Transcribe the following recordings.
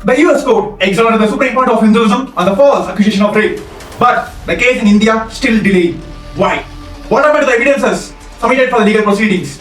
The US court exonerated the Supreme Court of Hinduism on the false accusation of rape. But the case in India still delayed. Why? What happened to the evidences submitted for the legal proceedings?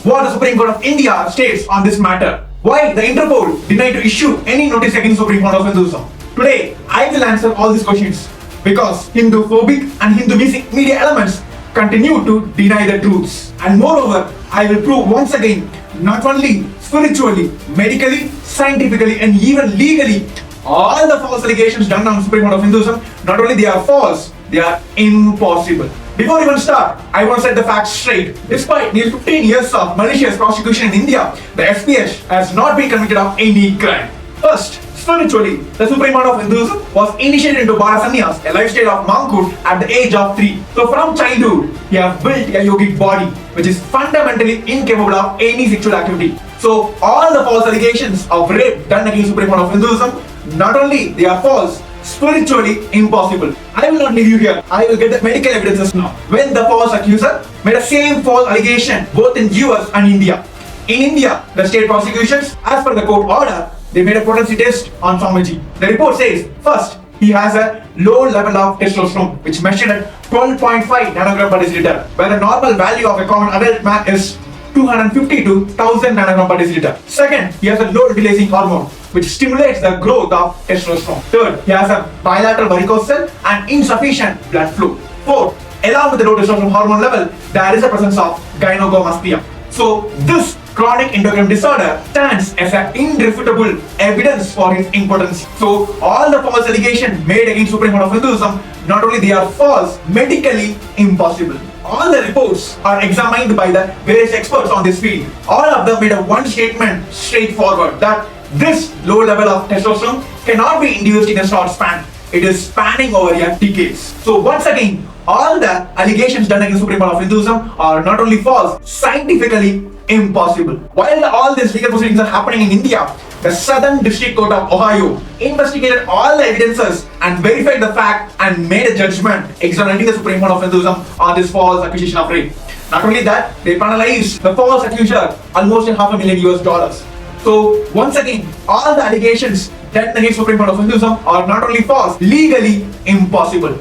What the Supreme Court of India states on this matter? Why the Interpol denied to issue any notice against the Supreme Court of Hinduism? Today, I will answer all these questions because Hindu-phobic and Hindu media elements continue to deny the truths. And moreover, I will prove once again, not only spiritually, medically, scientifically, and even legally, all the false allegations done on Supreme Court of Hinduism, not only they are false, they are impossible. Before we even start, I want to set the facts straight. Despite nearly 15 years of malicious prosecution in India, the SPH has not been convicted of any crime. First, spiritually, the Supreme Court of Hinduism was initiated into Bharasanyas, a lifestyle of monkhood, at the age of 3. So from childhood, he has built a yogic body, which is fundamentally incapable of any sexual activity. So all the false allegations of rape done against Supreme Court of Hinduism, not only they are false, spiritually impossible. I will not leave you here. I will get the medical evidences now. When the false accuser made the same false allegation both in US and India. In India, the state prosecutions, as per the court order, they made a potency test on Swamiji. The report says, first, he has a low level of testosterone, which measured at 12.5 nanogram per deciliter, where the normal value of a common adult man is 250 to 1000 nanogram per deciliter. Second, he has a low releasing hormone, which stimulates the growth of testosterone. Third, he has a bilateral varicose cell and insufficient blood flow. Fourth, along with the low testosterone hormone level, there is a presence of gynecomastia. So this chronic endocrine disorder stands as an irrefutable evidence for his impotence. So all the false allegations made against Supreme Court of Hinduism, not only they are false, medically impossible. All the reports are examined by the various experts on this field. All of them made a one statement straightforward that this low level of testosterone cannot be induced in a short span. It is spanning over a decades. So once again, all the allegations done against Supreme Court of Hinduism are not only false, scientifically impossible. While all these legal proceedings are happening in India, the Southern District Court of Ohio investigated all the evidences and verified the fact and made a judgment exonerating the Supreme Court of Hinduism on this false accusation of rape. Not only that, they penalized the false accuser almost $500,000 US. So once again, all the allegations done against Supreme Court of Hinduism are not only false, legally impossible.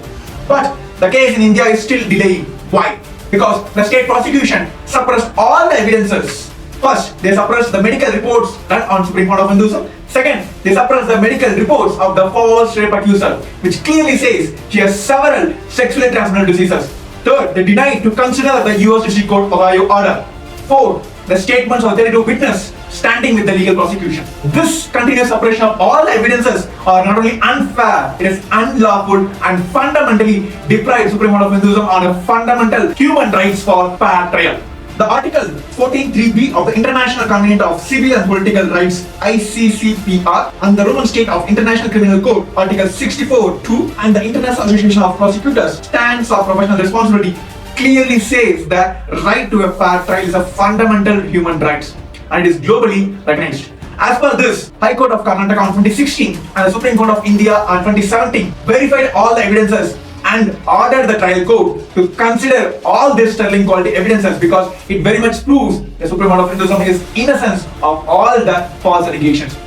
But the case in India is still delaying. Why? Because the state prosecution suppressed all the evidences. First, they suppressed the medical reports done on Supreme Court of Hinduism. Second, they suppressed the medical reports of the false rape accuser, which clearly says she has several sexually transmitted diseases. Third, they denied to consider the US District Court Ohio order. Fourth, the statements of the 32 witness standing with the legal prosecution. This continuous suppression of all the evidences are not only unfair, it is unlawful and fundamentally deprives Supreme Court of Hinduism on a fundamental human rights for fair trial. The Article 14.3b of the International Covenant of Civil and Political Rights (ICCPR) and the Roman State of International Criminal Code Article 64.2 and the International Association of Prosecutors Stands of Professional Responsibility clearly says that right to a fair trial is a fundamental human right and it is globally recognized. As per this, High Court of Karnataka on 2016 and the Supreme Court of India on 2017 verified all the evidences and ordered the trial court to consider all these sterling quality evidences because it very much proves the Supreme Court of Hinduism is innocence of all the false allegations.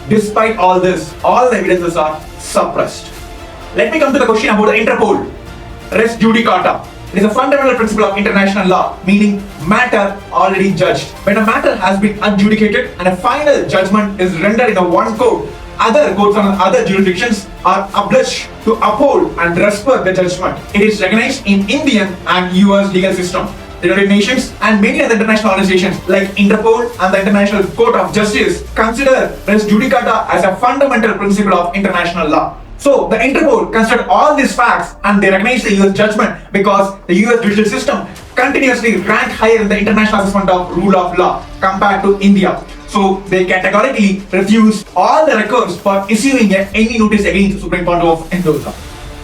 Despite all this, all the evidences are suppressed. Let me come to the question about the Interpol. Res Judicata. It is a fundamental principle of international law, meaning matter already judged. When a matter has been adjudicated and a final judgment is rendered in a one court, other courts and other jurisdictions are obliged to uphold and respect the judgment. It is recognized in Indian and US legal system. The United Nations and many other international organizations like Interpol and the International Court of Justice consider res judicata as a fundamental principle of international law. So the Interpol considered all these facts and they recognize the US judgment because the US judicial system continuously ranked higher in the international assessment of rule of law compared to India. So they categorically refused all the records for issuing any notice against the Supreme Court of Hinduism.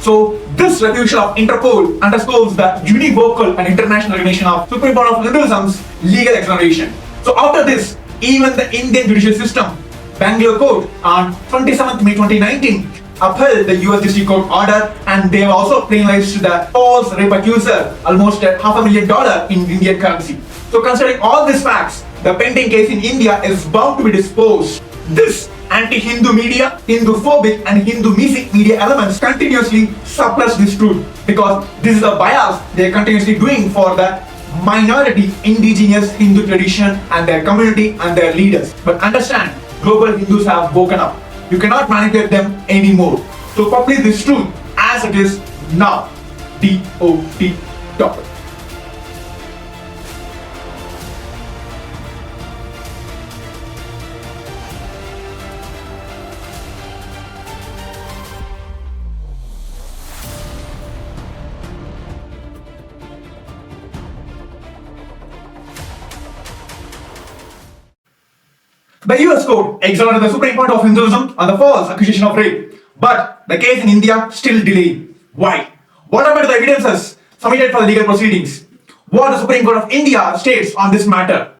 So this refusal of Interpol underscores the univocal and international recognition of Supreme Court of Hinduism's legal exoneration. So after this, even the Indian judicial system, Bangalore Court on 27th May 2019 upheld the US District Court order and they have also penalized the false rape accuser almost $500,000 in Indian currency. So considering all these facts, the pending case in India is bound to be disposed. This anti-Hindu media, Hindu-phobic and Hindu-mesic media elements continuously suppress this truth because this is a bias they are continuously doing for the minority indigenous Hindu tradition and their community and their leaders. But understand, global Hindus have woken up. You cannot manipulate them anymore. So publish this truth as it is now. DOT topic. The US court exonerated the Supreme Court of Hinduism on the false accusation of rape. But the case in India still delayed. Why? What about the evidences submitted for the legal proceedings? What the Supreme Court of India states on this matter?